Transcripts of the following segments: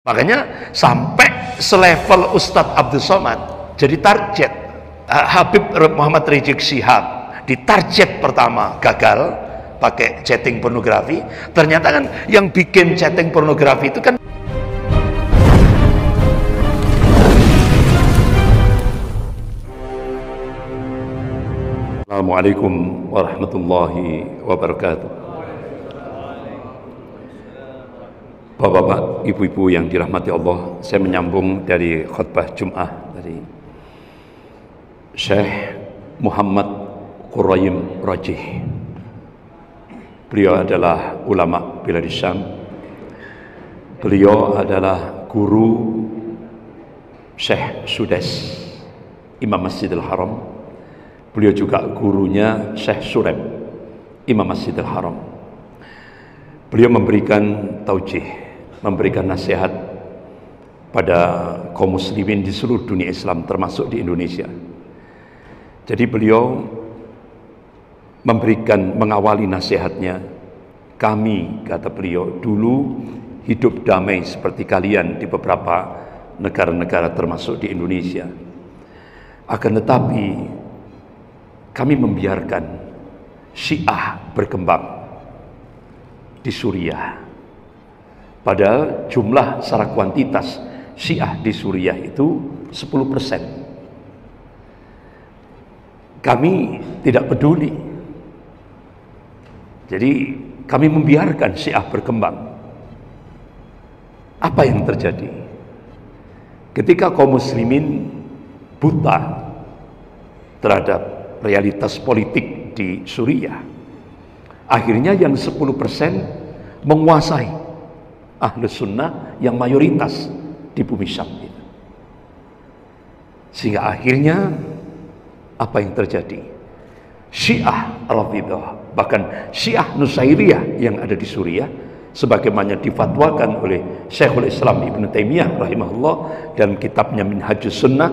Makanya sampai selevel Ustadz Abdul Somad jadi target. Habib Muhammad Rizik Syihab di target pertama gagal pakai chatting pornografi. Ternyata kan yang bikin chatting pornografi itu kan Assalamualaikum warahmatullahi wabarakatuh. Bapak-bapak, ibu-ibu yang dirahmati Allah, saya menyambung dari khutbah Jum'ah dari Syekh Muhammad Quraim Rajih. Beliau adalah ulama bilad Syam. Beliau adalah guru Syekh Sudes, Imam Masjidil Haram. Beliau juga gurunya Syekh Surem, Imam Masjidil Haram. Beliau memberikan taujih, memberikan nasihat pada kaum muslimin di seluruh dunia Islam termasuk di Indonesia. Jadi beliau mengawali nasihatnya, kami, kata beliau, dulu hidup damai seperti kalian di beberapa negara-negara termasuk di Indonesia. Akan tetapi kami membiarkan Syiah berkembang di Suriah. Padahal jumlah secara kuantitas Syiah di Suriah itu 10%. Kami tidak peduli. Jadi kami membiarkan Syiah berkembang. Apa yang terjadi? Ketika kaum muslimin buta terhadap realitas politik di Suriah, akhirnya yang 10% menguasai Ahlus Sunnah yang mayoritas di bumi Syam itu. Sehingga akhirnya apa yang terjadi? Syiah Rafidah, bahkan Syiah Nusairiyah yang ada di Suriah, sebagaimana difatwakan oleh Syekhul Islam Ibnu Taimiyah rahimahullah dalam kitabnya Minhajus Sunnah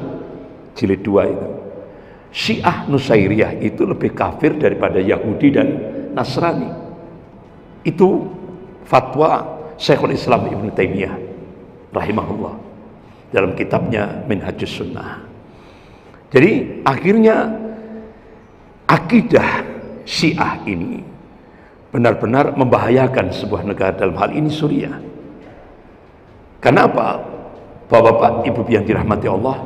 jilid 2 itu. Syiah Nusairiyah itu lebih kafir daripada Yahudi dan Nasrani. Itu fatwa Syekhul Islam Ibnu Taimiyah rahimahullah dalam kitabnya Minhajus Sunnah. Jadi akhirnya akidah Syiah ini benar-benar membahayakan sebuah negara, dalam hal ini Suriah. Kenapa? Bapak-bapak, ibu yang dirahmati Allah,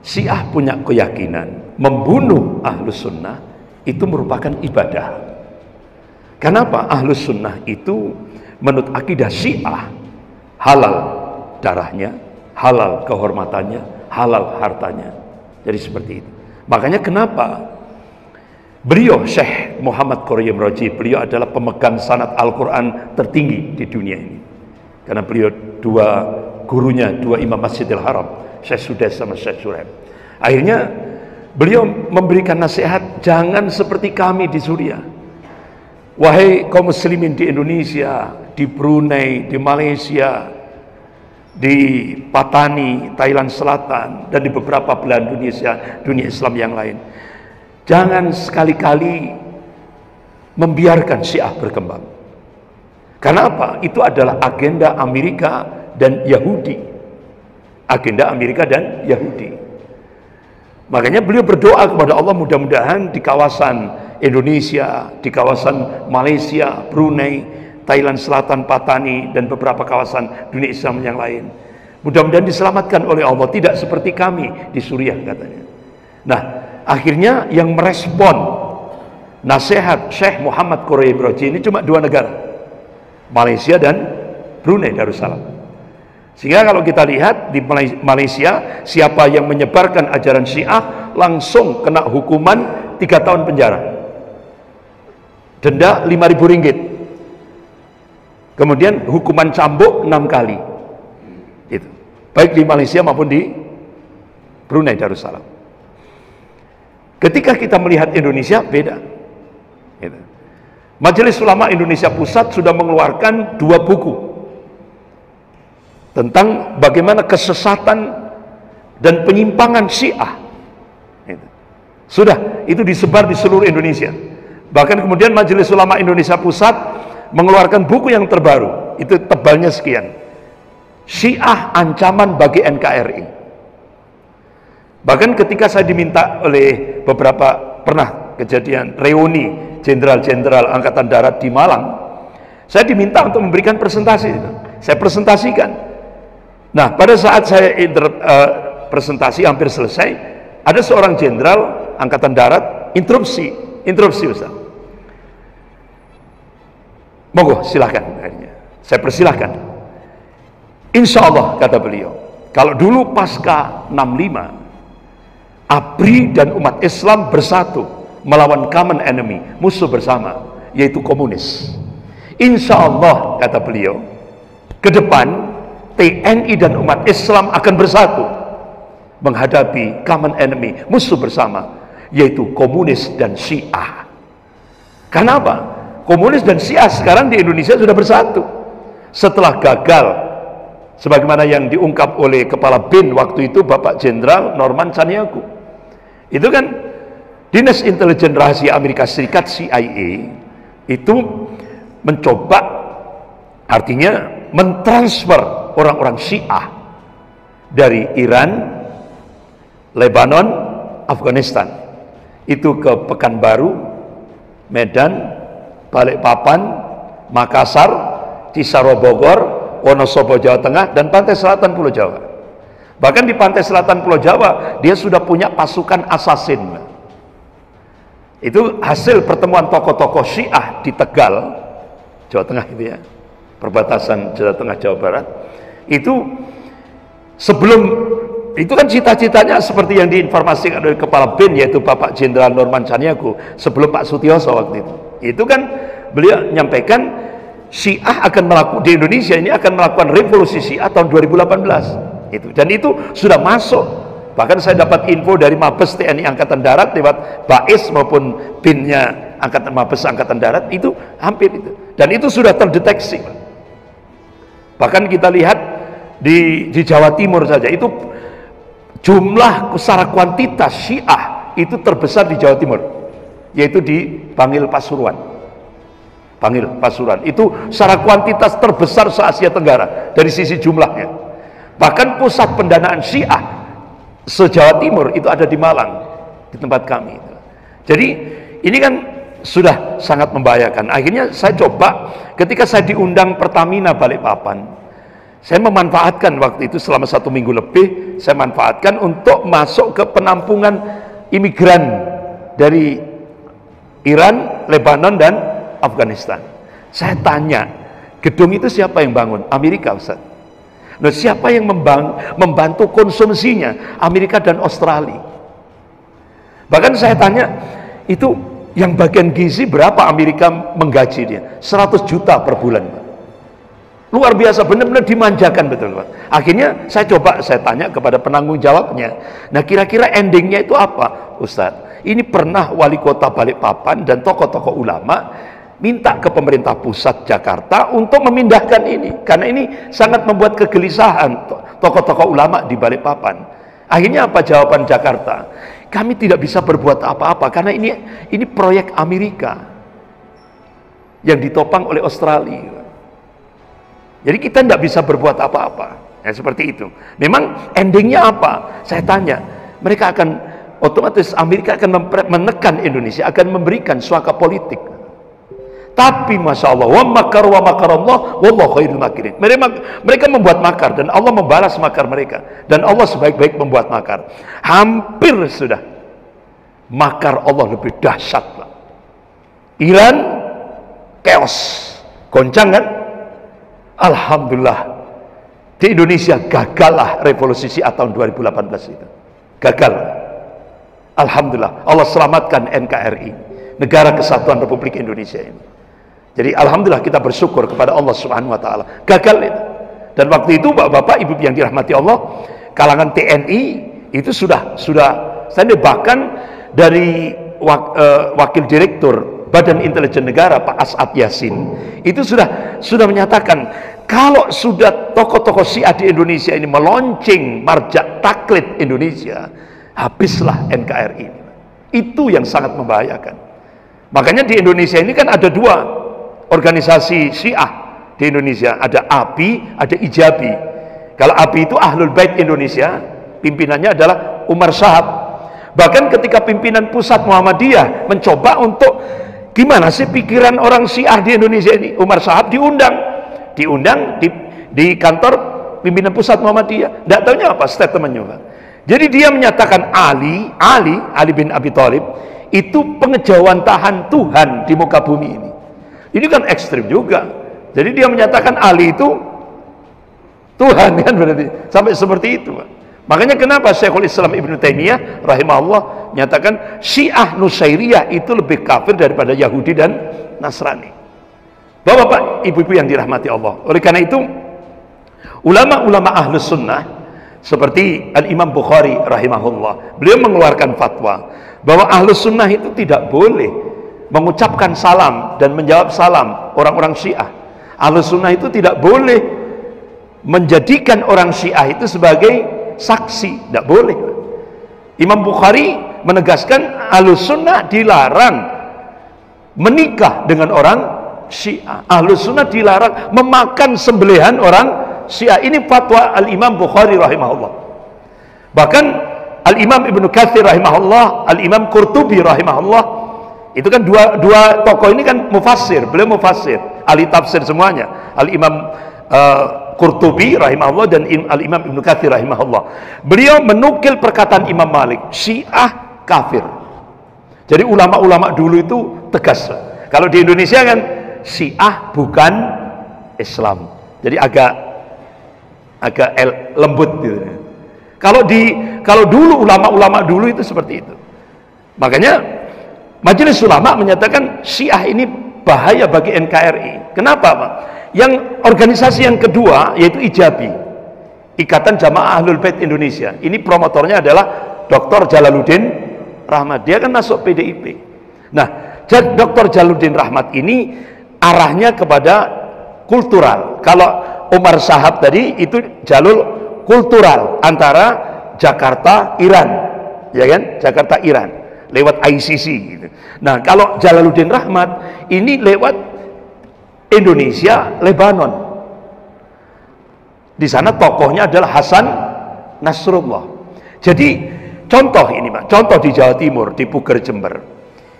Syiah punya keyakinan membunuh Ahlus Sunnah itu merupakan ibadah. Kenapa? Ahlus Sunnah itu menurut akidah Syiah halal darahnya, halal kehormatannya, halal hartanya. Jadi seperti itu. Makanya kenapa beliau Syekh Muhammad Quraim Rajih, beliau adalah pemegang sanad Al-Quran tertinggi di dunia ini. Karena beliau dua Imam Masjidil Haram, Syekh Sudes sama Syekh Surem. Akhirnya beliau memberikan nasihat, jangan seperti kami di Suriah. Wahai kaum muslimin di Indonesia, di Brunei, di Malaysia, di Patani, Thailand Selatan, dan di beberapa belahan dunia Islam yang lain, jangan sekali-kali membiarkan Syiah berkembang. Karena apa? Itu adalah agenda Amerika dan Yahudi. Agenda Amerika dan Yahudi. Makanya beliau berdoa kepada Allah, mudah-mudahan di kawasan Indonesia, di kawasan Malaysia, Brunei, Thailand Selatan, Patani, dan beberapa kawasan dunia Islam yang lain, mudah-mudahan diselamatkan oleh Allah, tidak seperti kami di Suriah, katanya. Nah, akhirnya yang merespon nasihat Syekh Muhammad Quraim Rajih ini cuma dua negara, Malaysia dan Brunei Darussalam. Sehingga kalau kita lihat di Malaysia, siapa yang menyebarkan ajaran Syiah langsung kena hukuman 3 tahun penjara, denda Rp5.000, kemudian hukuman cambuk 6 kali. Itu baik di Malaysia maupun di Brunei Darussalam. Ketika kita melihat Indonesia, beda. Gitu. Majelis Ulama Indonesia Pusat sudah mengeluarkan 2 buku tentang bagaimana kesesatan dan penyimpangan Syiah. Gitu. Sudah, itu disebar di seluruh Indonesia. Bahkan kemudian Majelis Ulama Indonesia Pusat mengeluarkan buku yang terbaru, itu tebalnya sekian. Syiah ancaman bagi NKRI. Bahkan ketika saya diminta oleh beberapa, pernah kejadian reuni jenderal-jenderal Angkatan Darat di Malang, saya diminta untuk memberikan presentasi itu. Saya presentasikan. Nah, pada saat saya presentasi hampir selesai, ada seorang jenderal Angkatan Darat interupsi Ustaz. Monggo silakan. Saya persilahkan. Insya Allah, kata beliau, kalau dulu pasca 65 ABRI dan umat Islam bersatu melawan common enemy, musuh bersama, yaitu komunis. Insya Allah, kata beliau, ke depan TNI dan umat Islam akan bersatu menghadapi common enemy, musuh bersama, yaitu komunis dan Syiah. Kenapa? Komunis dan Syiah sekarang di Indonesia sudah bersatu setelah gagal, sebagaimana yang diungkap oleh Kepala BIN waktu itu, Bapak Jenderal Norman Chaniago. Itu kan Dinas Intelijen Rahasia Amerika Serikat, CIA, itu mencoba, artinya mentransfer orang-orang Syiah dari Iran, Lebanon, Afghanistan, itu ke Pekanbaru, Medan, Balikpapan, Makassar, Cisarua Bogor, Wonosobo Jawa Tengah, dan pantai selatan Pulau Jawa. Bahkan di pantai selatan Pulau Jawa dia sudah punya pasukan assassin. Itu hasil pertemuan tokoh-tokoh Syiah di Tegal, Jawa Tengah itu ya, perbatasan Jawa Tengah Jawa Barat. Itu sebelum itu kan cita-citanya seperti yang diinformasikan oleh Kepala BIN, yaitu Bapak Jenderal Norman Chaniago sebelum Pak Sutioso waktu itu. Itu kan beliau nyampaikan Syiah akan melakukan di Indonesia ini akan melakukan revolusi Syiah tahun 2018 itu, dan itu sudah masuk. Bahkan saya dapat info dari Mabes TNI Angkatan Darat lewat BAIS maupun BIN-nya Mabes Angkatan Darat, itu hampir itu, dan itu sudah terdeteksi. Bahkan kita lihat di Jawa Timur saja, itu jumlah secara kuantitas Syiah itu terbesar di Jawa Timur, yaitu di Bangil Pasuruan. Itu secara kuantitas terbesar se-Asia Tenggara dari sisi jumlahnya. Bahkan pusat pendanaan Syiah se-Jawa Timur itu ada di Malang, di tempat kami. Jadi ini kan sudah sangat membahayakan. Akhirnya saya coba, ketika saya diundang Pertamina Balikpapan, saya memanfaatkan waktu itu selama 1 minggu lebih, saya manfaatkan untuk masuk ke penampungan imigran dari Iran, Lebanon, dan Afghanistan. Saya tanya, gedung itu siapa yang bangun? Amerika, Ustaz. Nah, siapa yang membantu konsumsinya? Amerika dan Australia. Bahkan saya tanya, itu yang bagian gizi berapa Amerika menggaji dia? 100 juta per bulan, Pak. Luar biasa, benar-benar dimanjakan betul, Pak. Akhirnya saya tanya kepada penanggung jawabnya. Nah, kira-kira endingnya itu apa, Ustaz? Ini pernah wali kota Balikpapan dan tokoh-tokoh ulama minta ke pemerintah pusat Jakarta untuk memindahkan ini, karena ini sangat membuat kegelisahan tokoh-tokoh ulama di Balikpapan. Akhirnya apa jawaban Jakarta? Kami tidak bisa berbuat apa-apa karena ini proyek Amerika yang ditopang oleh Australia. Jadi kita tidak bisa berbuat apa-apa. Ya, seperti itu. Memang endingnya apa? Saya tanya, mereka akan otomatis, Amerika akan menekan Indonesia, akan memberikan suaka politik. Tapi Masya Allah, wa makar wa makarallah wallahu khairul makirin. Mereka membuat makar dan Allah membalas makar mereka, dan Allah sebaik-baik membuat makar. Hampir sudah, makar Allah lebih dahsyat, Pak. Iran chaos, goncang kan? Alhamdulillah di Indonesia gagallah revolusi Syiah tahun 2018 itu. Gagal. Alhamdulillah Allah selamatkan NKRI, Negara Kesatuan Republik Indonesia ini. Jadi alhamdulillah kita bersyukur kepada Allah Subhanahu wa taala. Gagal itu. Dan waktu itu Bapak Ibu yang dirahmati Allah, kalangan TNI itu sudah saya bahkan dari wakil direktur Badan Intelijen Negara Pak As'ad Yasin itu sudah menyatakan, kalau sudah tokoh-tokoh Syiah di Indonesia ini melonceng marjak taklid Indonesia, habislah NKRI. Itu yang sangat membahayakan. Makanya di Indonesia ini kan ada 2 organisasi Syiah di Indonesia, ada API, ada IJABI. Kalau ABI itu Ahlul Bait Indonesia, pimpinannya adalah Umar Shahab. Bahkan ketika pimpinan pusat Muhammadiyah mencoba untuk gimana sih pikiran orang Syiah di Indonesia ini, Umar Shahab diundang di kantor pimpinan pusat Muhammadiyah. Tidak tahunya apa statementnya, Pak. Jadi dia menyatakan Ali bin Abi Thalib itu pengejawantahan Tuhan di muka bumi ini. Ini kan ekstrim juga. Jadi dia menyatakan Ali itu Tuhan, kan, berarti sampai seperti itu, Pak. Makanya kenapa Syekhul Islam Ibnu Taimiyah rahimahullah menyatakan Syiah Nusairiyah itu lebih kafir daripada Yahudi dan Nasrani. Bapak-bapak, ibu-ibu yang dirahmati Allah. Oleh karena itu, ulama-ulama Ahlus Sunnah seperti Al-Imam Bukhari rahimahullah, beliau mengeluarkan fatwa bahwa Ahlus Sunnah itu tidak boleh mengucapkan salam dan menjawab salam orang-orang Syiah. Ahlus Sunnah itu tidak boleh menjadikan orang Syiah itu sebagai saksi, tidak boleh. Imam Bukhari menegaskan Ahlus Sunnah dilarang menikah dengan orang Syiah. Ahlus Sunnah dilarang memakan sembelihan orang Syiah. Ini fatwa Al-Imam Bukhari rahimahullah. Bahkan Al-Imam Ibnu Katsir rahimahullah, Al-Imam Qurtubi rahimahullah, itu kan dua tokoh ini kan mufassir, beliau mufassir, ahli tafsir semuanya. Al-Imam Qurtubi rahimahullah dan Al-Imam Ibnu Katsir rahimahullah. Beliau menukil perkataan Imam Malik, Syiah kafir. Jadi ulama-ulama dulu itu tegas. Kalau di Indonesia kan Syiah bukan Islam. Jadi agak lembut gitu. Kalau dulu ulama-ulama dulu itu seperti itu. Makanya Majelis Ulama menyatakan Syiah ini bahaya bagi NKRI. Kenapa, Pak? Yang organisasi yang kedua yaitu IJABI, Ikatan Jamaah Ahlul Bait Indonesia. Ini promotornya adalah Dr. Jalaluddin Rahmat. Dia kan masuk PDIP. Nah, Dr. Jalaluddin Rahmat ini arahnya kepada kultural. Kalau Umar Shahab tadi itu jalur kultural antara Jakarta Iran, ya kan? Jakarta Iran lewat ICC gitu. Nah, kalau Jalaluddin Rahmat ini lewat Indonesia Lebanon. Di sana tokohnya adalah Hasan Nasrullah. Jadi contoh ini, Pak, contoh di Jawa Timur, di Puger Jember.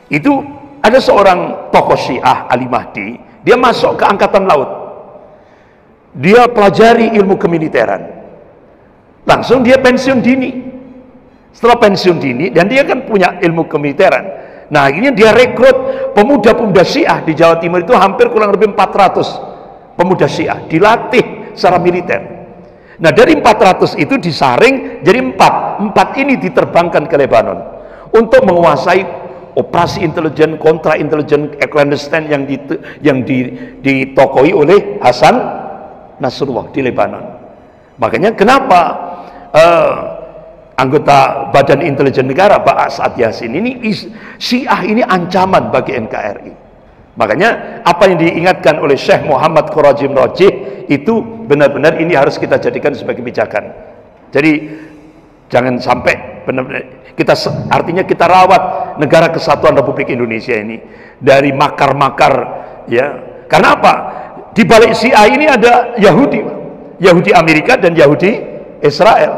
Itu ada seorang tokoh Syiah Ali Mahdi, dia masuk ke angkatan laut. Dia pelajari ilmu kemiliteran. Langsung dia pensiun dini. Setelah pensiun dini, dan dia kan punya ilmu kemiliteran. Nah, akhirnya dia rekrut pemuda-pemuda Syiah di Jawa Timur itu hampir kurang lebih 400 pemuda Syiah dilatih secara militer. Nah, dari 400 itu disaring jadi 4 ini diterbangkan ke Lebanon untuk menguasai operasi intelijen, kontra intelijen clandestine yang ditokoi oleh Hasan Nasrullah di Lebanon. Makanya kenapa anggota Badan Intelijen Negara Pak As'ad Yasin ini Syiah ini ancaman bagi NKRI. Makanya apa yang diingatkan oleh Syekh Muhammad Qurajim Rajih itu benar-benar ini harus kita jadikan sebagai pijakan. Jadi jangan sampai benar-benar artinya kita rawat negara kesatuan Republik Indonesia ini dari makar-makar, ya. Karena apa? Di balik Syiah ini ada Yahudi Amerika dan Yahudi Israel.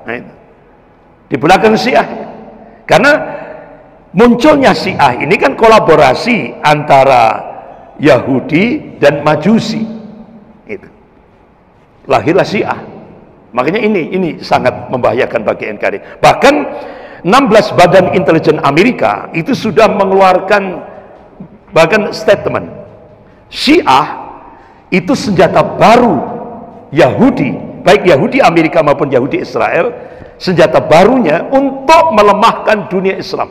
Nah, itu di belakang Syiah. Karena munculnya Syiah ini kan kolaborasi antara Yahudi dan Majusi. Itu. Lahirlah Syiah. Makanya ini sangat membahayakan bagi NKRI. Bahkan 16 badan intelijen Amerika itu sudah mengeluarkan bahkan statement Syiah itu senjata baru Yahudi, baik Yahudi Amerika maupun Yahudi Israel, senjata barunya untuk melemahkan dunia Islam.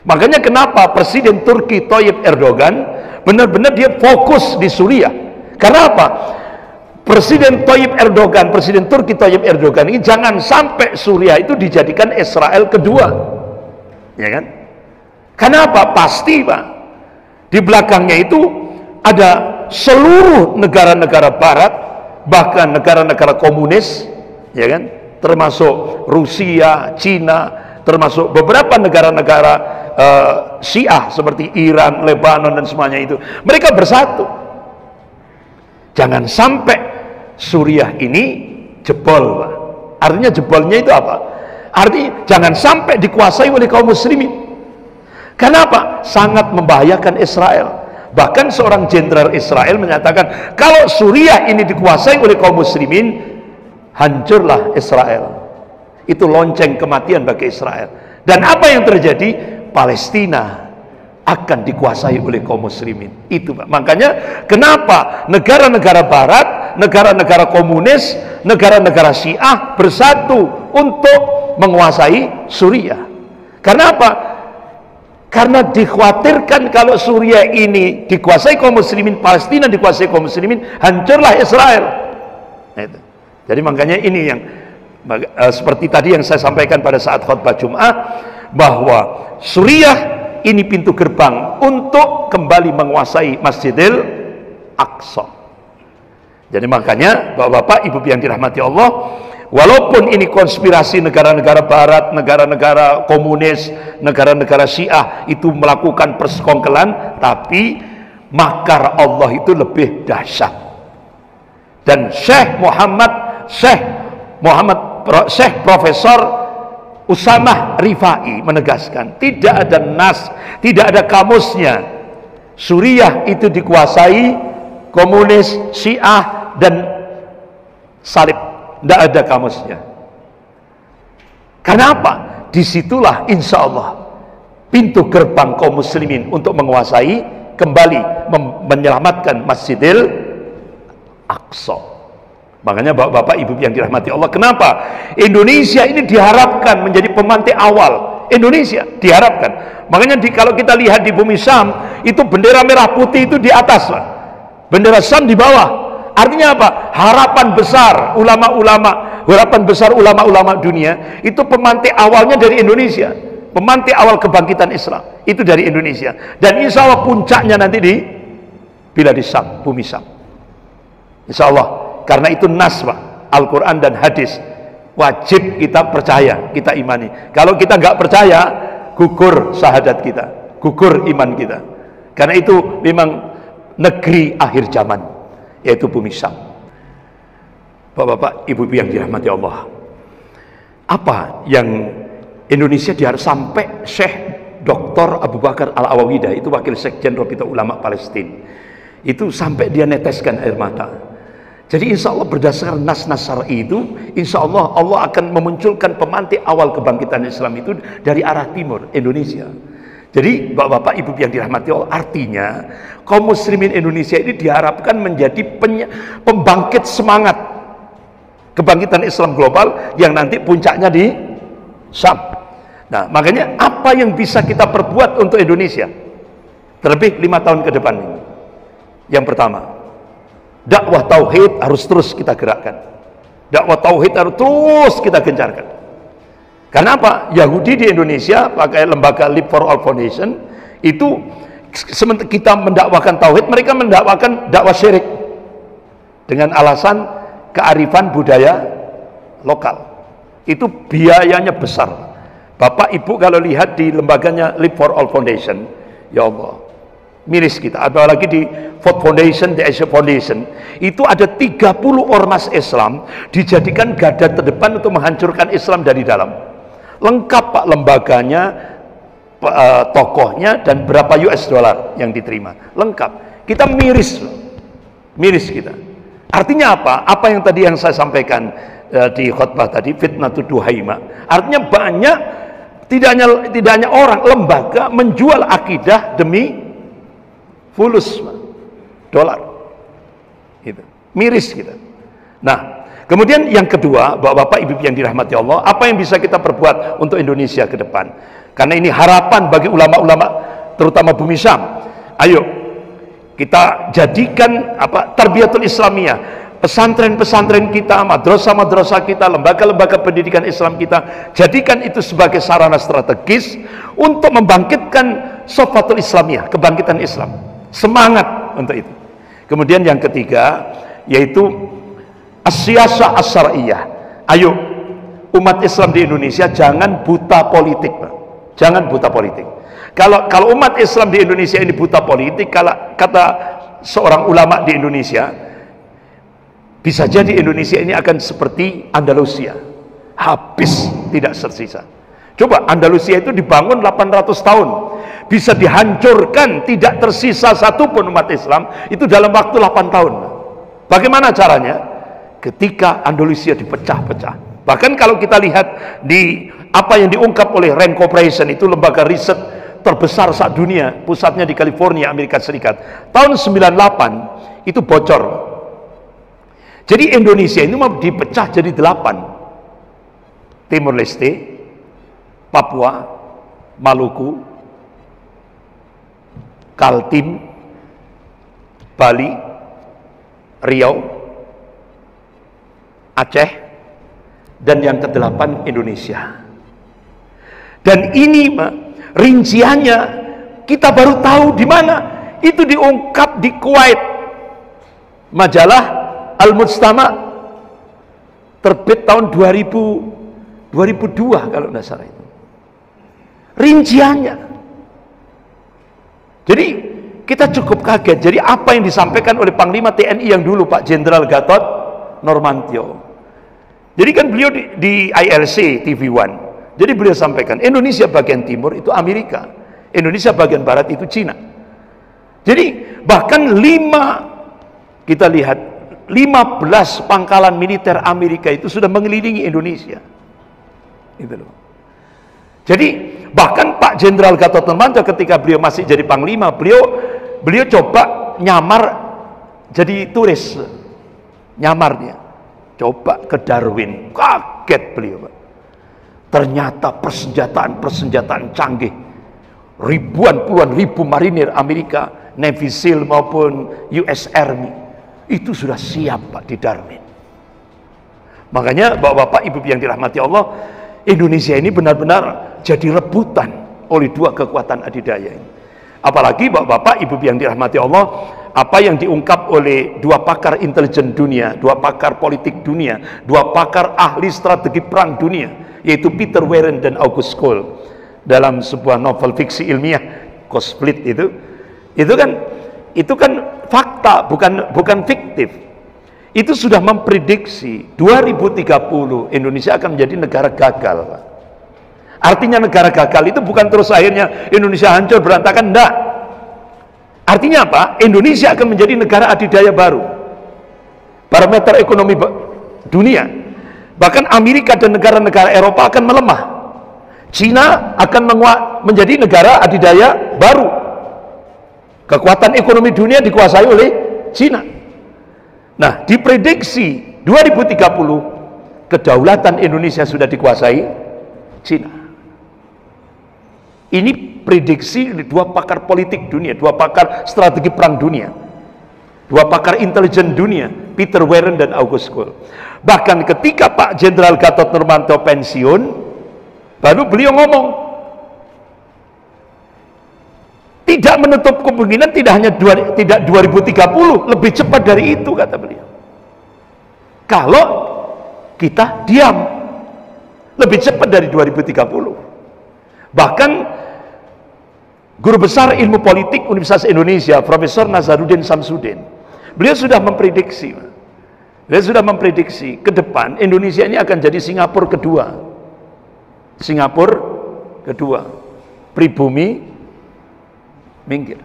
Makanya kenapa Presiden Turki Tayyip Erdogan benar-benar dia fokus di Suriah. Karena apa? Presiden Turki Tayyip Erdogan ini jangan sampai Suriah itu dijadikan Israel kedua. Ya kan? Karena apa? Pasti, Pak, di belakangnya itu ada seluruh negara-negara barat, bahkan negara-negara komunis, ya kan? Termasuk Rusia, Cina, termasuk beberapa negara-negara Syiah seperti Iran, Lebanon dan semuanya itu. Mereka bersatu. Jangan sampai Suriah ini jebol, Pak. Artinya jebolnya itu apa? Artinya jangan sampai dikuasai oleh kaum muslimin. Kenapa? Sangat membahayakan Israel. Bahkan seorang jenderal Israel menyatakan, kalau Suriah ini dikuasai oleh kaum muslimin, hancurlah Israel. Itu lonceng kematian bagi Israel. Dan apa yang terjadi? Palestina akan dikuasai oleh kaum muslimin. Itu, Pak. Makanya kenapa negara-negara barat, negara-negara komunis, negara-negara Syiah bersatu untuk menguasai Suriah. Karena apa? Karena dikhawatirkan kalau Suriah ini dikuasai kaum muslimin, Palestina dikuasai kaum muslimin, hancurlah Israel. Nah, itu. Jadi makanya ini yang seperti tadi yang saya sampaikan pada saat khutbah Jum'ah, bahwa Suriah ini pintu gerbang untuk kembali menguasai Masjidil Aqsa. Jadi makanya Bapak-bapak, Ibu yang dirahmati Allah, walaupun ini konspirasi negara-negara barat, negara-negara komunis, negara-negara Syiah itu melakukan persekongkelan, tapi makar Allah itu lebih dahsyat. Dan Syekh Profesor Usamah Rifai menegaskan, tidak ada nas, tidak ada kamusnya Suriah itu dikuasai komunis, Syiah dan salib. Tidak ada kamusnya. Kenapa? Disitulah insya Allah pintu gerbang kaum muslimin untuk menguasai kembali, menyelamatkan Masjidil Aqsa. Makanya Bapak Ibu yang dirahmati Allah, kenapa Indonesia ini diharapkan menjadi pemantik awal? Indonesia diharapkan. Makanya kalau kita lihat di bumi Syam, itu bendera merah putih itu di atas, Pak. Bendera Syam di bawah. Artinya apa? Harapan besar ulama-ulama dunia itu pemantik awalnya dari Indonesia. Pemantik awal kebangkitan Islam itu dari Indonesia. Dan insya Allah puncaknya nanti di Bilad Syam, bumi Syam. Insya Allah. Karena itu nas, Pak, Al-Quran dan hadis wajib kita percaya, kita imani. Kalau kita nggak percaya, gugur syahadat kita, gugur iman kita. Karena itu memang negeri akhir zaman, yaitu bumi Syam. Bapak-bapak, Ibu yang dirahmati Allah, apa yang Indonesia diharap sampai Syekh Dr. Abu Bakar Al-Awawidah, itu wakil sekjen Rabitatul Ulama Palestina, itu sampai dia neteskan air mata. Jadi insya Allah berdasarkan nas-nas syar'i itu, insya Allah Allah akan memunculkan pemantik awal kebangkitan Islam itu dari arah timur Indonesia. Jadi Bapak-bapak, Ibu yang dirahmati Allah, artinya kaum muslimin Indonesia ini diharapkan menjadi pembangkit semangat kebangkitan Islam global yang nanti puncaknya di Syam. Nah, makanya apa yang bisa kita perbuat untuk Indonesia terlebih 5 tahun ke depan ini? Yang pertama, dakwah tauhid harus terus kita gerakkan. Dakwah tauhid harus terus kita gencarkan. Karena apa? Yahudi di Indonesia pakai lembaga Live for All Foundation itu, sementara kita mendakwakan tauhid, mereka mendakwakan dakwah syirik dengan alasan kearifan budaya lokal. Itu biayanya besar. Bapak Ibu kalau lihat di lembaganya Live for All Foundation, ya Allah, miris kita. Apalagi di Ford Foundation, di Asia Foundation, itu ada 30 ormas Islam dijadikan garda terdepan untuk menghancurkan Islam dari dalam. Lengkap, Pak, lembaganya, tokohnya, dan berapa US dollar yang diterima. Lengkap. Kita miris kita. Artinya apa? Apa yang tadi yang saya sampaikan di khutbah tadi, fitnatud duhaima. Artinya banyak, tidak hanya orang, lembaga menjual akidah demi fulus dolar, gitu. Miris kita. Nah, kemudian yang kedua, Bapak-bapak, Ibu yang dirahmati Allah, apa yang bisa kita perbuat untuk Indonesia ke depan? Karena ini harapan bagi ulama-ulama, terutama bumi Syam. Ayo kita jadikan tarbiyatul Islamiyah, pesantren-pesantren kita, madrasah-madrasah kita, lembaga-lembaga pendidikan Islam kita, jadikan itu sebagai sarana strategis untuk membangkitkan sofatul Islamiyah, kebangkitan Islam. Semangat untuk itu. Kemudian yang ketiga, yaitu as-siyasah as-syar'iyyah. Ayo umat Islam di Indonesia jangan buta politik, Pak. Jangan buta politik. Kalau umat Islam di Indonesia ini buta politik, kalau kata seorang ulama di Indonesia, Bisa jadi Indonesia ini akan seperti Andalusia, habis tidak tersisa. Coba Andalusia itu dibangun 800 tahun, bisa dihancurkan tidak tersisa satupun umat Islam itu dalam waktu 8 tahun. Bagaimana caranya? Ketika Andalusia dipecah-pecah. Bahkan kalau kita lihat di apa yang diungkap oleh Rand Corporation, itu lembaga riset terbesar saat dunia, pusatnya di California, Amerika Serikat, tahun 98 itu bocor. Jadi Indonesia ini mau dipecah jadi 8. Timur Leste, Papua, Maluku, Kaltim, Bali, Riau, Aceh, dan yang ke-8 Indonesia. Dan ini rinciannya kita baru tahu di mana. Itu diungkap di Kuwait. Majalah Al-Mujtama terbit tahun 2002 kalau tidak salah itu. Rinciannya. Jadi kita cukup kaget. Jadi apa yang disampaikan oleh Panglima TNI yang dulu, Pak Jenderal Gatot Nurmantio. Jadi kan beliau di ILC TV One. Jadi beliau sampaikan Indonesia bagian timur itu Amerika, Indonesia bagian barat itu Cina. Jadi bahkan kita lihat 15 pangkalan militer Amerika itu sudah mengelilingi Indonesia. Itu loh. Jadi bahkan Pak Jenderal Gatot Nurmantio ketika beliau masih jadi panglima, beliau coba nyamar jadi turis. Nyamar dia. Coba ke Darwin. Kaget beliau, Pak. Ternyata persenjataan canggih. Puluhan ribu marinir Amerika, Navy SEAL maupun US Army itu sudah siap, Pak, di Darwin. Makanya Bapak-bapak, Ibu yang dirahmati Allah, Indonesia ini benar-benar jadi rebutan oleh dua kekuatan adidaya ini. Apalagi Bapak-bapak, Ibu yang dirahmati Allah, apa yang diungkap oleh dua pakar intelijen dunia, dua pakar politik dunia, dua pakar ahli strategi perang dunia, yaitu Peter Warren dan August Cole, dalam sebuah novel fiksi ilmiah Cosfleet itu kan fakta, bukan fiktif. Itu sudah memprediksi 2030 Indonesia akan menjadi negara gagal, Pak. Artinya negara gagal itu bukan terus akhirnya Indonesia hancur berantakan, enggak. Artinya apa? Indonesia akan menjadi negara adidaya baru, barometer ekonomi dunia. Bahkan Amerika dan negara-negara Eropa akan melemah. Cina akan menjadi negara adidaya baru. Kekuatan ekonomi dunia dikuasai oleh Cina. Nah, diprediksi 2030 kedaulatan Indonesia sudah dikuasai Cina. Ini prediksi dua pakar politik dunia, dua pakar strategi perang dunia, dua pakar intelijen dunia, Peter Warren dan August Cole. Bahkan ketika Pak Jenderal Gatot Nurmantio pensiun, baru beliau ngomong, tidak menutup kemungkinan tidak 2030, lebih cepat dari itu, kata beliau. Kalau kita diam, lebih cepat dari 2030. Bahkan guru besar ilmu politik Universitas Indonesia, Profesor Nazaruddin Samsudin, beliau sudah memprediksi ke depan Indonesia ini akan jadi Singapura kedua, pribumi minggir.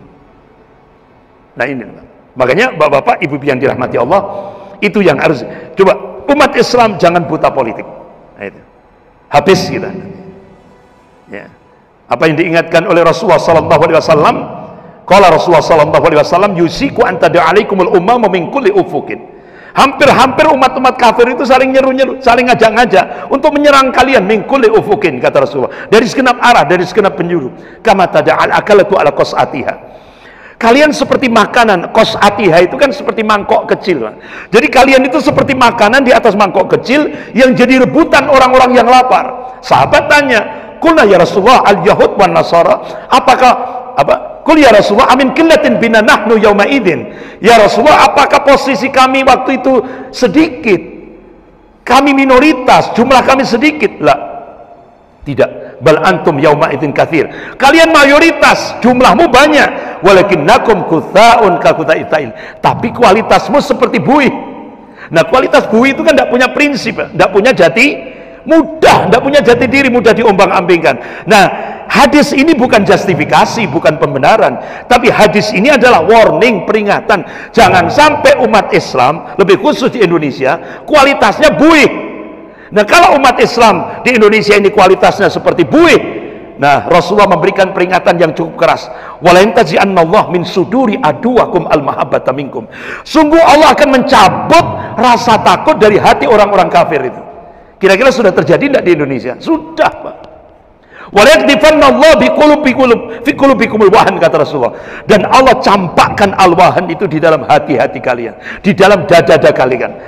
Nah ini, makanya Bapak-bapak, Ibu yang dirahmati Allah, itu yang harus coba umat Islam jangan buta politik. Nah, itu habis kita. Ya. Apa yang diingatkan oleh Rasulullah sallallahu alaihi wasallam, qala Rasulullah sallallahu alaihi wasallam, yusiku an tad'alaikumul ummah min kulli ufukin. Hampir-hampir umat-umat kafir itu saling nyeru-nyeru, saling ngajak-ngajak untuk menyerang kalian min kulli ufukin, kata Rasulullah, dari segenap arah, dari segenap penjuru. Kama tad'al akalatu ala qas'atiha. Kalian seperti makanan, qas'atiha itu kan seperti mangkok kecil. Jadi kalian itu seperti makanan di atas mangkok kecil yang jadi rebutan orang-orang yang lapar. Sahabat tanya, qulna ya Rasulullah al-yahud wan nasara, qul ya Rasulullah amin qillatin bina nahnu yauma idzin. Ya Rasulullah, apakah posisi kami waktu itu sedikit? Kami minoritas, jumlah kami sedikit. Lah. Tidak. Bal antum yauma idzin katsir. Kalian mayoritas, jumlahmu banyak. Walakinnakum kutsa'un ka kutsa'il. Tapi kualitasmu seperti buih. Nah, kualitas bui itu kan tidak punya prinsip, tidak punya jati, tidak punya jati diri, mudah diombang-ambingkan. Nah, hadis ini bukan justifikasi, bukan pembenaran, tapi hadis ini adalah warning, peringatan. Jangan sampai umat Islam, lebih khusus di Indonesia, kualitasnya buih. Nah, kalau umat Islam di Indonesia ini kualitasnya seperti buih, nah, Rasulullah memberikan peringatan yang cukup keras. Walantazi'annallah min suduri aduwakum al-mahabbata minkum. Sungguh Allah akan mencabut rasa takut dari hati orang-orang kafir itu. Kira-kira sudah terjadi tidak di Indonesia? Sudah, Pak. Walayakdifannallah fi qulubikumul wahan, kata Rasulullah. Dan Allah campakkan al-wahan itu di dalam hati-hati kalian, di dalam dada-dada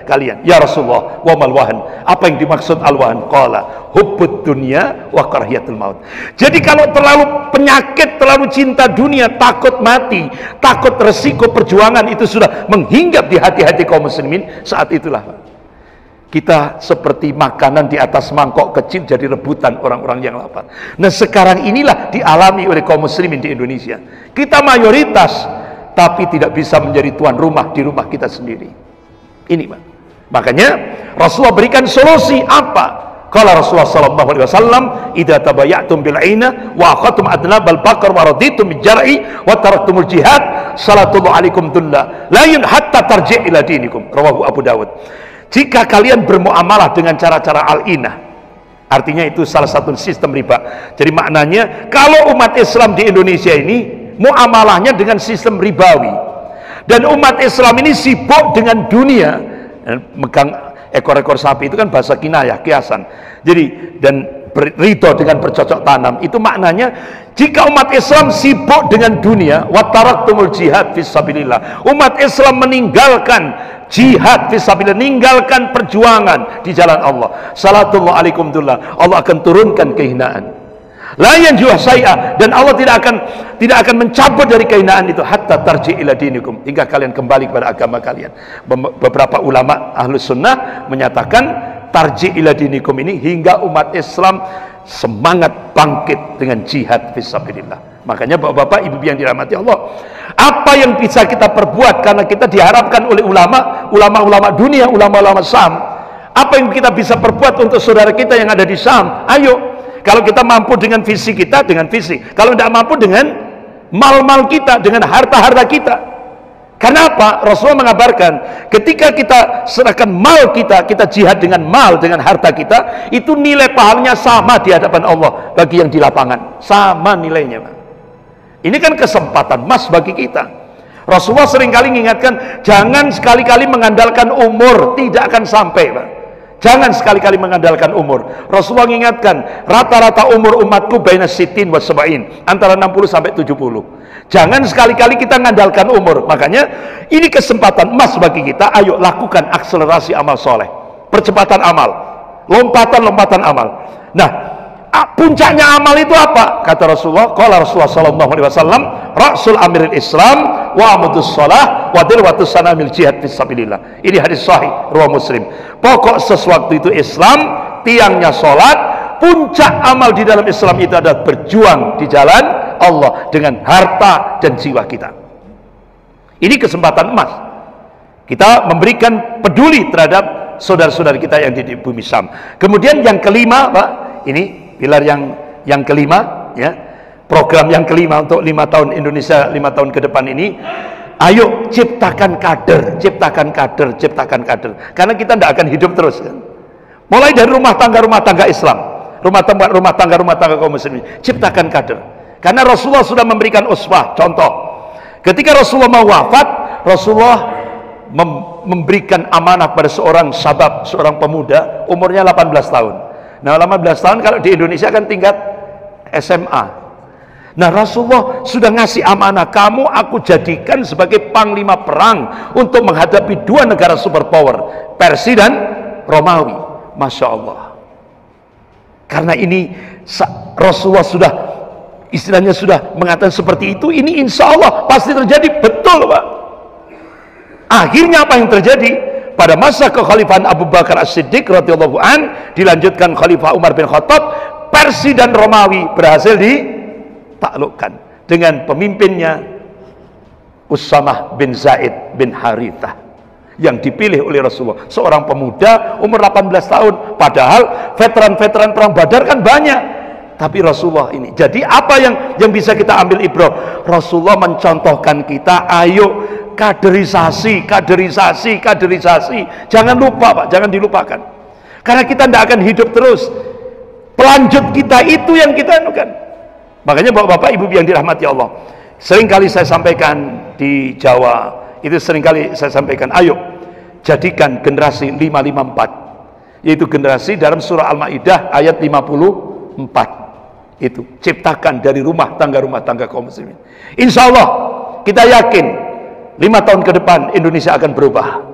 kalian. Ya Rasulullah, wa mal wahan? Apa yang dimaksud al-wahan? Qala hubbud dunya wa karahiyatul maut. Jadi kalau terlalu penyakit, terlalu cinta dunia, takut mati, takut resiko perjuangan itu sudah menghinggap di hati-hati kaum muslimin, saat itulah, Pak, kita seperti makanan di atas mangkok kecil jadi rebutan orang-orang yang lapar. Nah, sekarang inilah dialami oleh kaum muslimin di Indonesia. Kita mayoritas, tapi tidak bisa menjadi tuan rumah di rumah kita sendiri. Ini, Pak. Makanya Rasulullah berikan solusi apa? Kalau Rasulullah sallallahu alaihi wasallam, "Idza tabayatum bil aina wa aqatum adnabal baqar wa raditum bil jar'i wa taraktumul jihad, sallallahu alaikum dulla la yun hatta tarji' ila dinikum." Rawahu Abu Dawud. Jika kalian bermuamalah dengan cara-cara al-inah, artinya itu salah satu sistem riba. Jadi maknanya kalau umat Islam di Indonesia ini muamalahnya dengan sistem ribawi, dan umat Islam ini sibuk dengan dunia, megang ekor-ekor sapi itu kan bahasa kinayah, kiasan. Jadi dan ridho dengan bercocok tanam, itu maknanya jika umat Islam sibuk dengan dunia, wa taraktumul jihad fisabilillah, umat Islam meninggalkan jihad fisabilillah, meninggalkan perjuangan di jalan Allah, salatullah alaikum dullah, Allah akan turunkan kehinaan. La yanjuh syai'a, dan Allah tidak akan mencabut dari kehinaan itu hatta tarji' ila dinikum, hingga kalian kembali kepada agama kalian. Beberapa ulama ahlus sunnah menyatakan tarji' ila dinikum ini hingga umat Islam semangat bangkit dengan jihad fisabilillah. Makanya bapak-bapak, ibu-ibu yang dirahmati Allah, apa yang bisa kita perbuat, karena kita diharapkan oleh ulama dunia, ulama-ulama Syam, apa yang kita bisa perbuat untuk saudara kita yang ada di Syam? Ayo, kalau kita mampu dengan visi kita, dengan visi. Kalau tidak mampu dengan mal-mal kita, dengan harta-harta kita. Karena apa? Rasulullah mengabarkan, ketika kita serahkan mal kita, kita jihad dengan mal, dengan harta kita, itu nilai pahalanya sama di hadapan Allah bagi yang di lapangan. Sama nilainya, Pak. Ini kan kesempatan emas bagi kita. Rasulullah seringkali mengingatkan, jangan sekali-kali mengandalkan umur, tidak akan sampai, Pak. Jangan sekali-kali mengandalkan umur. Rasulullah mengingatkan, rata-rata umur umatku baina sitin wa sab'in, antara 60 sampai 70. Jangan sekali-kali kita mengandalkan umur. Makanya ini kesempatan emas bagi kita. Ayo lakukan akselerasi amal soleh, percepatan amal, lompatan-lompatan amal. Nah, puncaknya amal itu apa? Kata Rasulullah, qala Rasulullah sallallahu alaihi wasallam, rasul amiril Islam wa amudus shalah wa dirwatus sanamil jihad fisabilillah. Ini hadis sahih riwayat Muslim. Pokok sesuatu itu Islam, tiangnya salat, puncak amal di dalam Islam itu adalah berjuang di jalan Allah dengan harta dan jiwa kita. Ini kesempatan emas. Kita memberikan peduli terhadap saudara-saudara kita yang di bumi Syam. Kemudian yang kelima, Pak, ini pilar yang kelima, ya, program yang kelima untuk 5 tahun Indonesia 5 tahun ke depan ini. Ayo ciptakan kader, ciptakan kader, ciptakan kader. Karena kita tidak akan hidup terus, kan? Mulai dari rumah tangga Islam, rumah tangga kaum muslimin, ciptakan kader. Karena Rasulullah sudah memberikan uswah, contoh. Ketika Rasulullah mau wafat, Rasulullah memberikan amanah pada seorang syabab, seorang pemuda, umurnya 18 tahun. Nah, 18 tahun kalau di Indonesia kan tingkat SMA. Nah, Rasulullah sudah ngasih amanah, kamu aku jadikan sebagai panglima perang untuk menghadapi 2 negara superpower, Persia dan Romawi. Masya Allah. Karena ini Rasulullah sudah, istilahnya sudah mengatakan seperti itu, ini insya Allah pasti terjadi. Betul, Pak. Akhirnya apa yang terjadi? Pada masa kekhalifahan Abu Bakar As-Siddiq radhiyallahu an, dilanjutkan Khalifah Umar bin Khattab, Persia dan Romawi berhasil ditaklukkan dengan pemimpinnya Usamah bin Zaid bin Harithah. yang dipilih oleh Rasulullah, seorang pemuda umur 18 tahun, padahal veteran-veteran perang Badar kan banyak, tapi Rasulullah ini. Jadi apa yang bisa kita ambil ibrah? Rasulullah mencontohkan kita, ayo kaderisasi, jangan lupa Pak, jangan dilupakan, karena kita tidak akan hidup terus, pelanjut kita itu yang kita anukan. Makanya Bapak Ibu yang dirahmati Allah, seringkali saya sampaikan di Jawa, itu seringkali saya sampaikan, ayo jadikan generasi 554, yaitu generasi dalam surah Al-Maidah ayat 54, itu ciptakan dari rumah tangga kaum muslimin. Insya Allah kita yakin 5 tahun ke depan Indonesia akan berubah,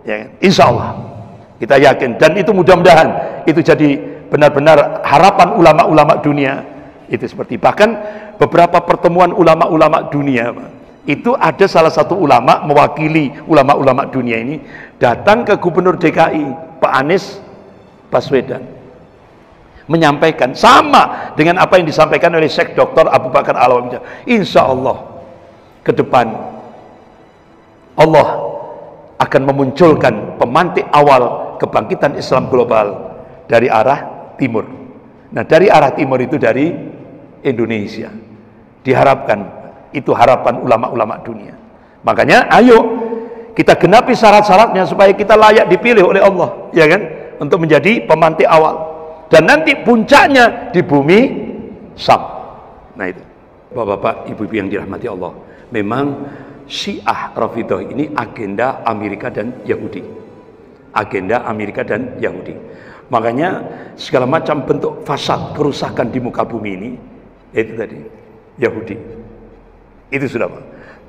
ya, insya Allah kita yakin, dan itu mudah-mudahan itu jadi benar-benar harapan ulama-ulama dunia. Itu seperti, bahkan beberapa pertemuan ulama-ulama dunia, itu ada salah satu ulama mewakili ulama-ulama dunia ini datang ke Gubernur DKI Pak Anies Baswedan, menyampaikan sama dengan apa yang disampaikan oleh Syekh Dr. Abu Bakar Al-Awam. Insya Allah ke depan Allah akan memunculkan pemantik awal kebangkitan Islam global dari arah timur. Nah, dari arah timur itu dari Indonesia. Diharapkan, itu harapan ulama-ulama dunia. Makanya ayo kita genapi syarat-syaratnya supaya kita layak dipilih oleh Allah, ya kan, untuk menjadi pemantik awal, dan nanti puncaknya di bumi Syam. Nah itu Bapak-bapak, Ibu-ibu yang dirahmati Allah, memang Syiah Rafidhah ini agenda Amerika dan Yahudi, agenda Amerika dan Yahudi. Makanya segala macam bentuk fasad, kerusakan di muka bumi ini, itu tadi Yahudi. Itu sudah,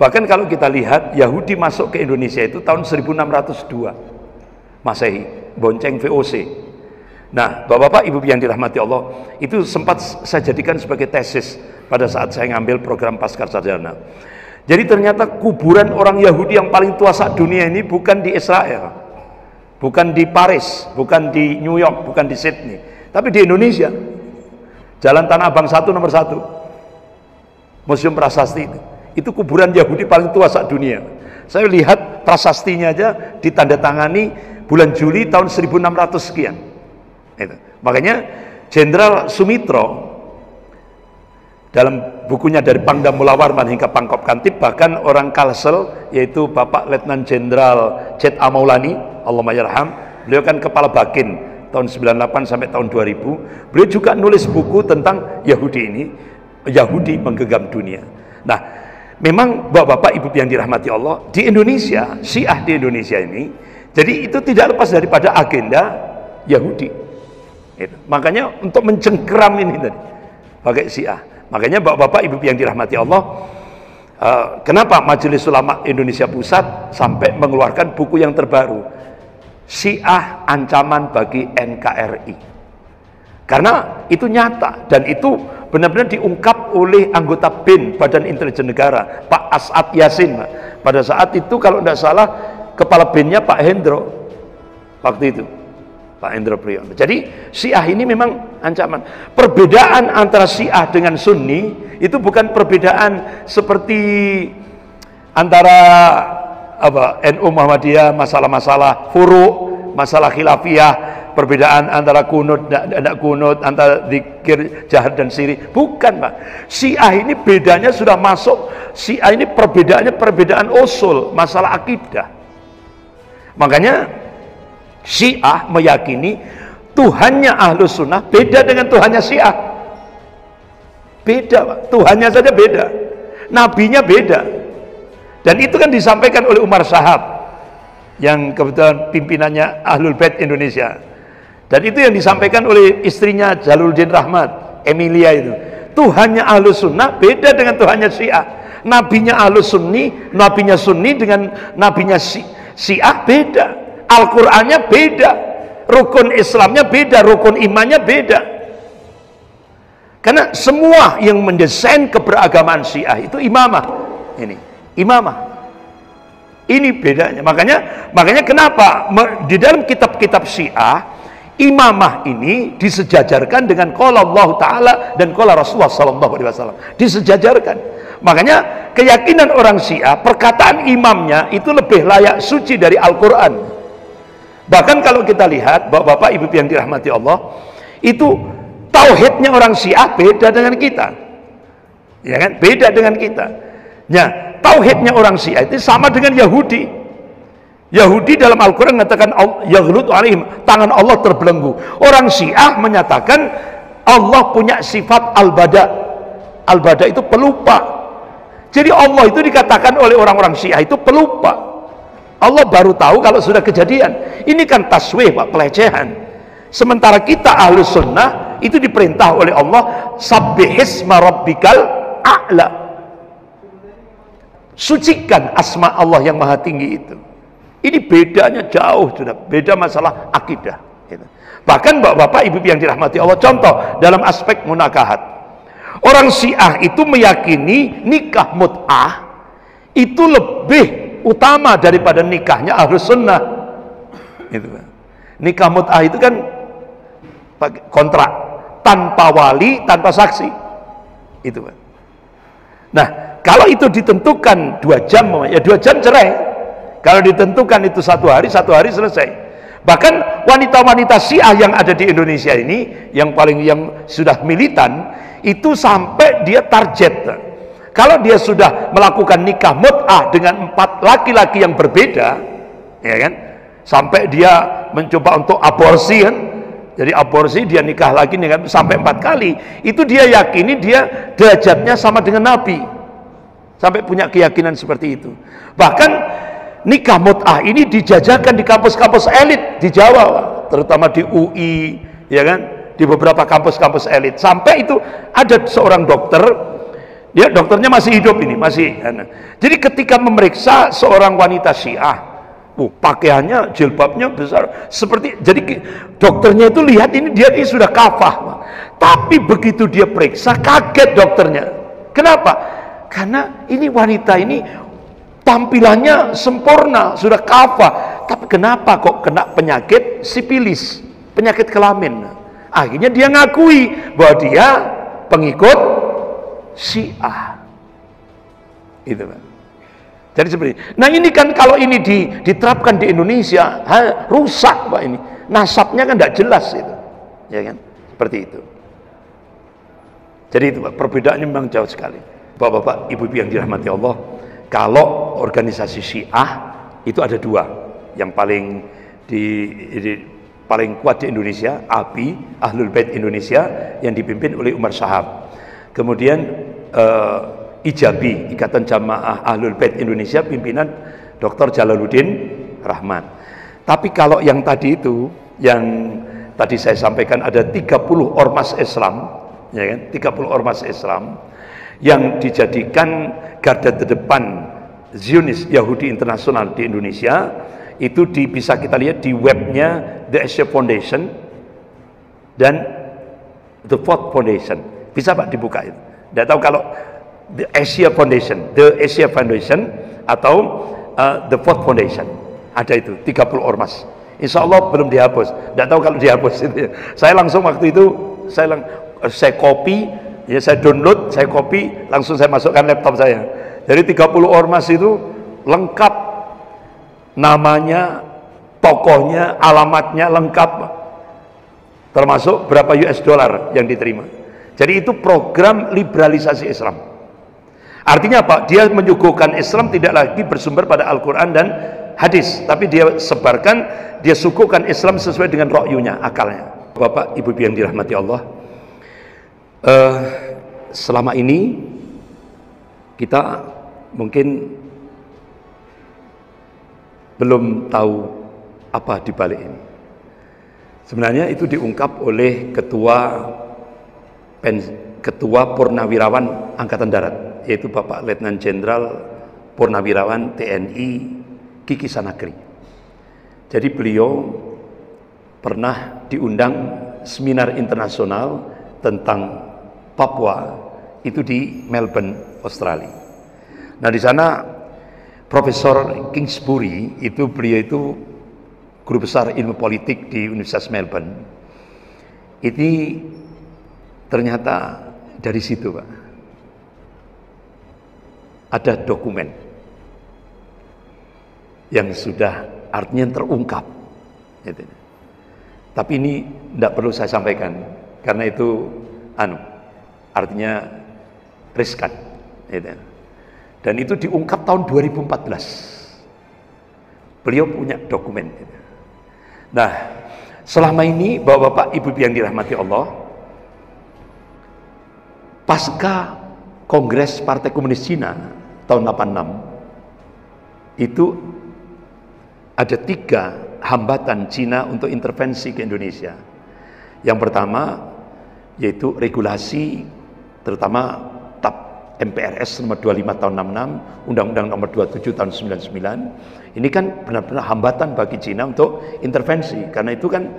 bahkan kalau kita lihat Yahudi masuk ke Indonesia itu tahun 1602 Masehi, bonceng VOC. Nah, Bapak-bapak, Ibu yang dirahmati Allah, itu sempat saya jadikan sebagai tesis pada saat saya ngambil program Pascasarjana. Jadi ternyata kuburan orang Yahudi yang paling tua saat dunia ini bukan di Israel, bukan di Paris, bukan di New York, bukan di Sydney, tapi di Indonesia. Jalan Tanah Abang 1 nomor 1, Museum Prasasti itu kuburan Yahudi paling tua saat dunia. Saya lihat prasastinya aja ditandatangani bulan Juli tahun 1600 sekian. Itu. Makanya Jenderal Sumitro dalam bukunya dari Pangdam Mula Warman hingga Pangkop Kantip, bahkan orang Kalsel yaitu Bapak Letnan Jenderal Z. A. Maulani, Allahumma yarham, beliau kan kepala Bakin tahun 98 sampai tahun 2000, beliau juga nulis buku tentang Yahudi ini, Yahudi menggenggam dunia. Nah, memang Bapak-bapak, Ibu yang dirahmati Allah, di Indonesia, Syiah di Indonesia ini, jadi itu tidak lepas daripada agenda Yahudi. Itu. Makanya untuk mencengkeram ini tadi pakai Syiah. Makanya Bapak-bapak, Ibu yang dirahmati Allah, kenapa Majelis Ulama Indonesia Pusat sampai mengeluarkan buku yang terbaru, Syiah Ancaman bagi NKRI? Karena itu nyata, dan itu benar-benar diungkap oleh anggota BIN, Badan Intelijen Negara, Pak As'ad Yasin. Pada saat itu kalau tidak salah kepala BIN-nya Pak Hendro waktu itu, Pak Hendro Priyono. Jadi Syiah ini memang ancaman. Perbedaan antara Syiah dengan Sunni itu bukan perbedaan seperti antara NU Muhammadiyah, masalah-masalah furu', masalah khilafiyah, perbedaan antara kunut dan tidak kunut, antara zikir jahar dan siri. Bukan, Pak. Syiah ini bedanya sudah masuk. Syiah ini perbedaannya perbedaan usul, masalah akidah. Makanya Syiah meyakini Tuhannya Ahlus Sunnah beda dengan Tuhannya Syiah. Beda, Pak. Tuhannya saja beda, nabinya beda. Dan itu kan disampaikan oleh Umar Shahab yang kebetulan pimpinannya Ahlul Bait Indonesia. Dan itu yang disampaikan oleh istrinya Jalaluddin Rahmat, Emilia itu. Tuhannya Ahlus Sunnah beda dengan Tuhannya Syiah. Nabinya Ahlus Sunni, nabinya Sunni dengan nabinya Syiah beda. Al-Qur'annya beda, rukun Islamnya beda, rukun imannya beda. Karena semua yang mendesain keberagaman Syiah itu imamah. Ini imamah. Ini bedanya. Makanya kenapa di dalam kitab-kitab Syiah imamah ini disejajarkan dengan qala Allah Ta'ala dan qala Rasulullah sallallahu alaihi wasallam. Disejajarkan. Makanya keyakinan orang Syiah, perkataan imamnya itu lebih layak suci dari Al-Quran. Bahkan kalau kita lihat, bapak-bapak, ibu yang dirahmati Allah, itu tauhidnya orang Syiah beda dengan kita, ya kan? Beda dengan kita. Nah, tauhidnya orang Syiah itu sama dengan Yahudi. Yahudi dalam Al-Quran mengatakan yaghlut alaihim, tangan Allah terbelenggu. Orang Syiah menyatakan Allah punya sifat al-bada. Al-bada itu pelupa. Jadi Allah itu dikatakan oleh orang-orang Syiah itu pelupa. Allah baru tahu kalau sudah kejadian. Ini kan taswih, Pak, pelecehan. Sementara kita Ahlus Sunnah itu diperintah oleh Allah, sabbihisma rabbikal a'la, sucikan asma Allah yang maha tinggi itu. Ini bedanya jauh, sudah beda masalah akidah gitu. Bahkan bapak-bapak, ibu yang dirahmati Allah, contoh dalam aspek munakahat, orang Syiah itu meyakini nikah mut'ah itu lebih utama daripada nikahnya Ahlus Sunnah. Nikah mut'ah itu kan kontrak tanpa wali, tanpa saksi. Itu. Nah, kalau itu ditentukan 2 jam, ya 2 jam cerai. Kalau ditentukan itu 1 hari selesai. Bahkan wanita-wanita Syiah yang ada di Indonesia ini, yang sudah militan, itu sampai dia target. Kalau dia sudah melakukan nikah mut'ah dengan 4 laki-laki yang berbeda, ya kan, sampai dia mencoba untuk aborsi kan, jadi aborsi, dia nikah lagi dengan sampai 4 kali, itu dia yakini dia derajatnya sama dengan Nabi, sampai punya keyakinan seperti itu. Bahkan nikah mut'ah ini dijajakan di kampus-kampus elit di Jawa, terutama di UI, ya kan, di beberapa kampus-kampus elit. Sampai itu ada seorang dokter, dia dokternya masih hidup ini, masih. Jadi ketika memeriksa seorang wanita Syiah, pakaiannya, jilbabnya besar, seperti, jadi dokternya itu lihat ini dia ini sudah kafah. Tapi begitu dia periksa, kaget dokternya. Kenapa? Karena ini wanita ini tampilannya sempurna, sudah kafah, tapi kenapa kok kena penyakit sipilis, penyakit kelamin? Akhirnya dia ngakui bahwa dia pengikut Syiah. Itu, Pak. Jadi seperti ini. Nah, ini kan kalau ini diterapkan di Indonesia, rusak, Pak, ini. Nasabnya kan tidak jelas itu. Ya kan? Seperti itu. Jadi itu, Pak, perbedaannya memang jauh sekali. Bapak-bapak, ibu-ibu yang dirahmati Allah, kalau organisasi Syiah itu ada 2 yang paling paling kuat di Indonesia, ABI, Ahlul Bait Indonesia, yang dipimpin oleh Umar Shahab. Kemudian IJABI, Ikatan Jamaah Ahlul Bait Indonesia, pimpinan Dr. Jalaluddin Rahman. Tapi kalau yang tadi itu, yang tadi saya sampaikan ada 30 ormas Islam, ya kan? 30 ormas Islam yang dijadikan garda terdepan Zionis Yahudi Internasional di Indonesia, itu bisa kita lihat di webnya The Asia Foundation dan The Fourth Foundation. Bisa, Pak, dibuka itu. Tidak tahu kalau The Asia Foundation atau The Fourth Foundation, ada itu 30 ormas. Insya Allah belum dihapus. Tidak tahu kalau dihapus itu. Saya langsung waktu itu saya copy, ya, saya download, saya copy, langsung saya masukkan laptop saya. Jadi 30 ormas itu lengkap, namanya, tokohnya, alamatnya lengkap, termasuk berapa US dollar yang diterima. Jadi itu program liberalisasi Islam. Artinya apa? Dia menyuguhkan Islam tidak lagi bersumber pada Al-Quran dan hadis, tapi dia sebarkan, dia suguhkan Islam sesuai dengan rokyunya, akalnya. Bapak, ibu yang dirahmati Allah, selama ini kita mungkin belum tahu apa di balik ini. Sebenarnya itu diungkap oleh Ketua Purnawirawan Angkatan Darat, yaitu Bapak Letnan Jenderal Purnawirawan TNI Kiki Sanagri. Jadi beliau pernah diundang seminar internasional tentang Papua itu di Melbourne, Australia. Nah, di sana Profesor Kingsbury itu, beliau itu guru besar ilmu politik di Universitas Melbourne. Ini ternyata dari situ, Pak, ada dokumen yang sudah artinya terungkap. Gitu. Tapi ini tidak perlu saya sampaikan karena itu artinya riskan. Gitu. Dan itu diungkap tahun 2014. Beliau punya dokumen. Gitu. Nah, selama ini Bapak-bapak, Ibu yang dirahmati Allah, pasca Kongres Partai Komunis Cina tahun 86 itu ada 3 hambatan Cina untuk intervensi ke Indonesia. Yang pertama yaitu regulasi, terutama TAP MPRS nomor 25 tahun 66, Undang-Undang nomor 27 tahun 99. Ini kan benar-benar hambatan bagi Cina untuk intervensi, karena itu kan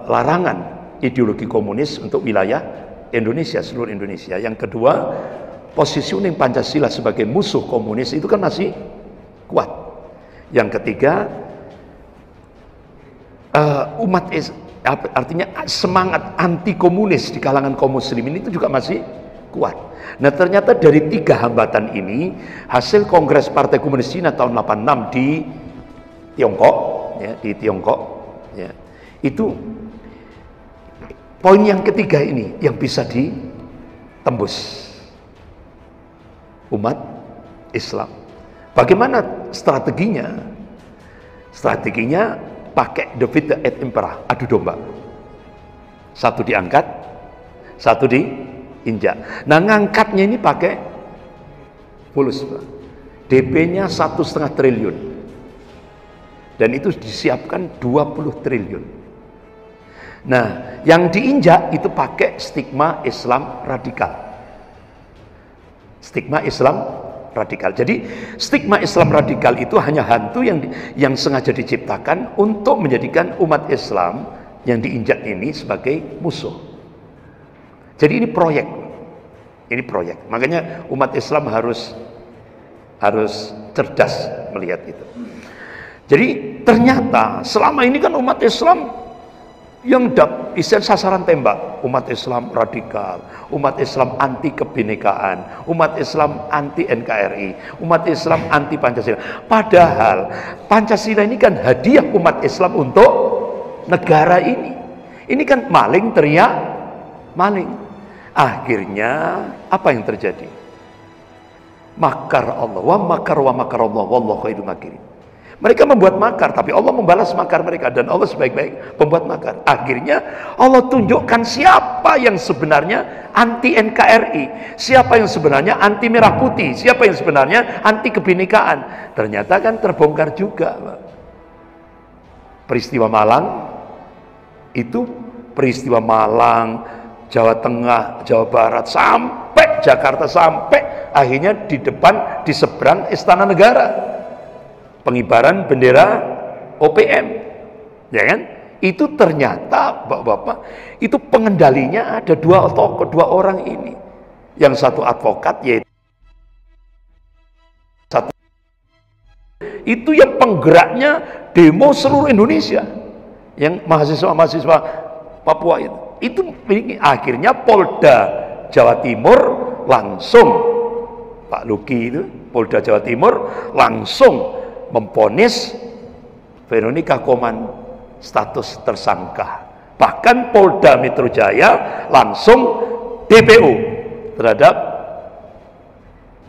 larangan ideologi komunis untuk wilayah Indonesia, seluruh Indonesia. Yang kedua, positioning Pancasila sebagai musuh komunis itu kan masih kuat. Yang ketiga, artinya semangat anti komunis di kalangan kaum muslimin itu juga masih kuat. Nah, ternyata dari 3 hambatan ini, hasil Kongres Partai Komunis Cina tahun 86 di Tiongkok, ya, itu poin yang ketiga ini yang bisa ditembus umat Islam. Bagaimana strateginya? Strateginya pakai divide et impera, adu domba. Satu diangkat, satu diinjak. Nah, ngangkatnya ini pakai fulus, DP-nya 1,5 triliun. Dan itu disiapkan 20 triliun. Nah, yang diinjak itu pakai stigma Islam radikal. Stigma Islam radikal. Jadi stigma Islam radikal itu hanya hantu yang sengaja diciptakan untuk menjadikan umat Islam yang diinjak ini sebagai musuh. Jadi ini proyek. Ini proyek. Makanya umat Islam harus cerdas melihat itu. Jadi ternyata selama ini kan umat Islam yang istilah sasaran tembak, umat Islam radikal, umat Islam anti kebinekaan, umat Islam anti NKRI, umat Islam anti Pancasila. Padahal Pancasila ini kan hadiah umat Islam untuk negara ini. Ini kan maling teriak maling. Akhirnya apa yang terjadi? Makar Allah, wa makar Allah, wallahu khairul makirin. Mereka membuat makar, tapi Allah membalas makar mereka, dan Allah sebaik-baik pembuat makar. Akhirnya Allah tunjukkan siapa yang sebenarnya anti NKRI, siapa yang sebenarnya anti merah putih, siapa yang sebenarnya anti kebinekaan. Ternyata kan terbongkar juga. Peristiwa Malang itu, peristiwa Malang, Jawa Tengah, Jawa Barat, sampai Jakarta, sampai akhirnya di seberang Istana Negara. Pengibaran bendera OPM, ya kan? Itu ternyata bapak-bapak, itu pengendalinya ada 2 tokoh, 2 orang ini. Yang satu advokat, yaitu satu itu yang penggeraknya demo seluruh Indonesia, yang mahasiswa Papua itu akhirnya Polda Jawa Timur langsung, Pak Luki itu Polda Jawa Timur langsung memvonis Veronica Koman status tersangka. Bahkan Polda Metro Jaya langsung DPO terhadap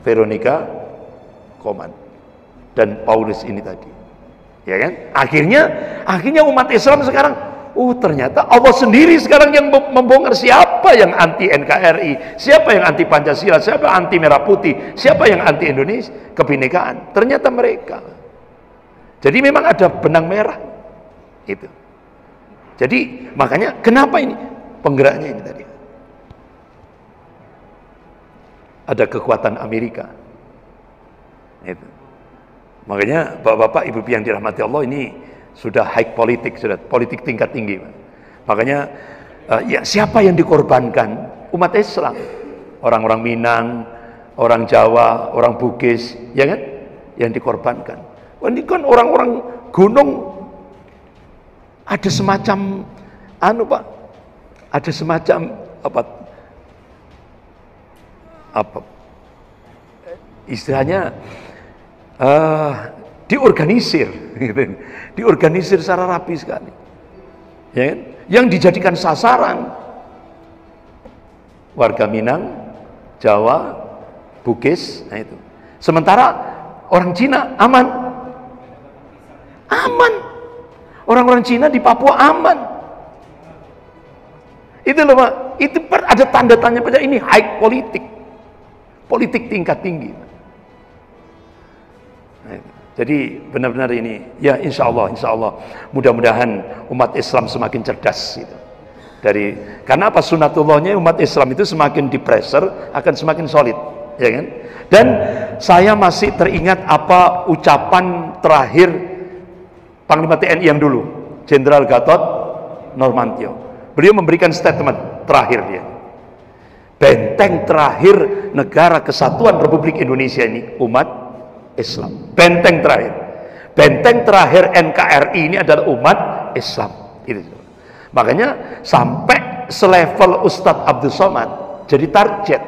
Veronica Koman dan Paulus ini tadi, ya kan? Akhirnya umat Islam sekarang, ternyata Allah sendiri sekarang yang membongkar siapa yang anti NKRI, siapa yang anti Pancasila, siapa yang anti merah putih, siapa yang anti Indonesia kebinekaan. Ternyata mereka. Jadi memang ada benang merah itu. Jadi makanya kenapa ini penggeraknya ini tadi? Ada kekuatan Amerika. Itu. Makanya Bapak-bapak, Ibu yang dirahmati Allah, ini sudah high politik, sudah politik tingkat tinggi. Makanya ya siapa yang dikorbankan? Umat Islam. Orang-orang Minang, orang Jawa, orang Bugis, ya kan? Yang dikorbankan. Ini kan orang-orang gunung, ada semacam ada semacam istilahnya diorganisir, gitu. Diorganisir secara rapi sekali, ya kan? Yang dijadikan sasaran warga Minang, Jawa, Bugis, nah itu. Sementara orang Cina aman, aman. Orang-orang Cina di Papua aman. Itu loh Pak, itu ada tanda tanya pada ini high politik, politik tingkat tinggi. Nah, jadi benar-benar ini, ya insya Allah, mudah-mudahan umat Islam semakin cerdas gitu. Karena apa, sunatullahnya umat Islam itu semakin di-pressure akan semakin solid, ya kan? Dan saya masih teringat apa ucapan terakhir Panglima TNI yang dulu, Jenderal Gatot Nurmantio. Beliau memberikan statement terakhir dia. Benteng terakhir negara kesatuan Republik Indonesia ini umat Islam. Benteng terakhir. Benteng terakhir NKRI ini adalah umat Islam. Itu. Makanya sampai selevel Ustadz Abdul Somad jadi target.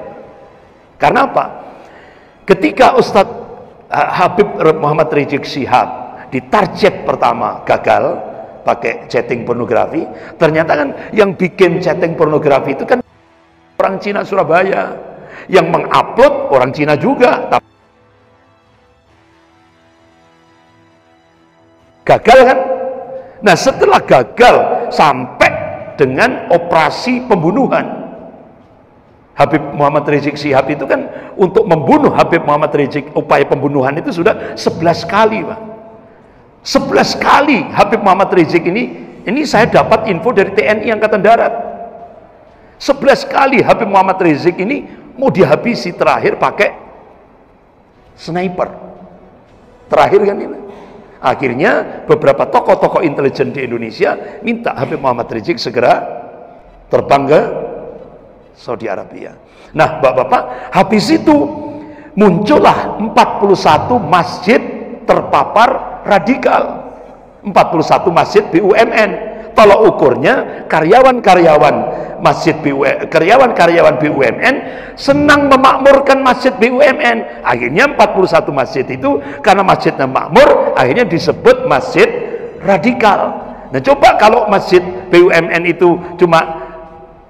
Karena apa? Ketika Ustadz Habib Muhammad Rizik Syihab di target pertama gagal pakai chatting pornografi, ternyata kan yang bikin chatting pornografi itu kan orang Cina Surabaya, yang mengupload orang Cina juga. Gagal kan? Nah setelah gagal sampai dengan operasi pembunuhan Habib Muhammad Rizik Syihab itu kan, untuk membunuh Habib Muhammad Rizik, upaya pembunuhan itu sudah 11 kali Pak. 11 kali Habib Muhammad Rizik ini saya dapat info dari TNI Angkatan Darat. 11 kali Habib Muhammad Rizik ini mau dihabisi terakhir pakai sniper. Terakhir kan ini. Akhirnya beberapa tokoh-tokoh intelijen di Indonesia minta Habib Muhammad Rizik segera terbang ke Saudi Arabia. Nah, Bapak-bapak, habis itu muncullah 41 masjid terpapar radikal, 41 masjid BUMN. Tolok ukurnya karyawan-karyawan masjid karyawan-karyawan BUMN senang memakmurkan masjid BUMN. Akhirnya 41 masjid itu karena masjidnya makmur, akhirnya disebut masjid radikal. Nah coba kalau masjid BUMN itu cuma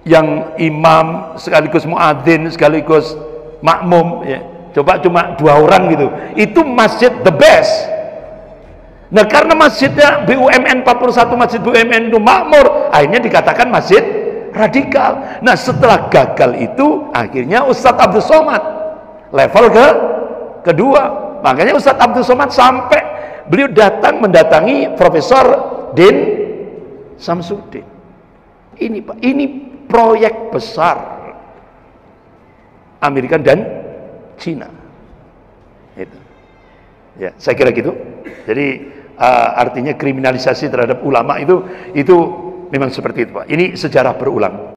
yang imam sekaligus muadzin sekaligus makmum, ya, coba cuma 2 orang gitu, itu masjid the best. Nah karena masjidnya BUMN 41 masjid BUMN itu makmur, akhirnya dikatakan masjid radikal. Nah setelah gagal itu akhirnya Ustadz Abdul Somad level kedua. Makanya Ustadz Abdul Somad sampai beliau mendatangi Profesor Din Samsudin. Ini Pak, ini proyek besar Amerika dan Cina. Itu. Ya, saya kira gitu. Jadi artinya kriminalisasi terhadap ulama itu memang seperti itu Pak. Ini sejarah berulang.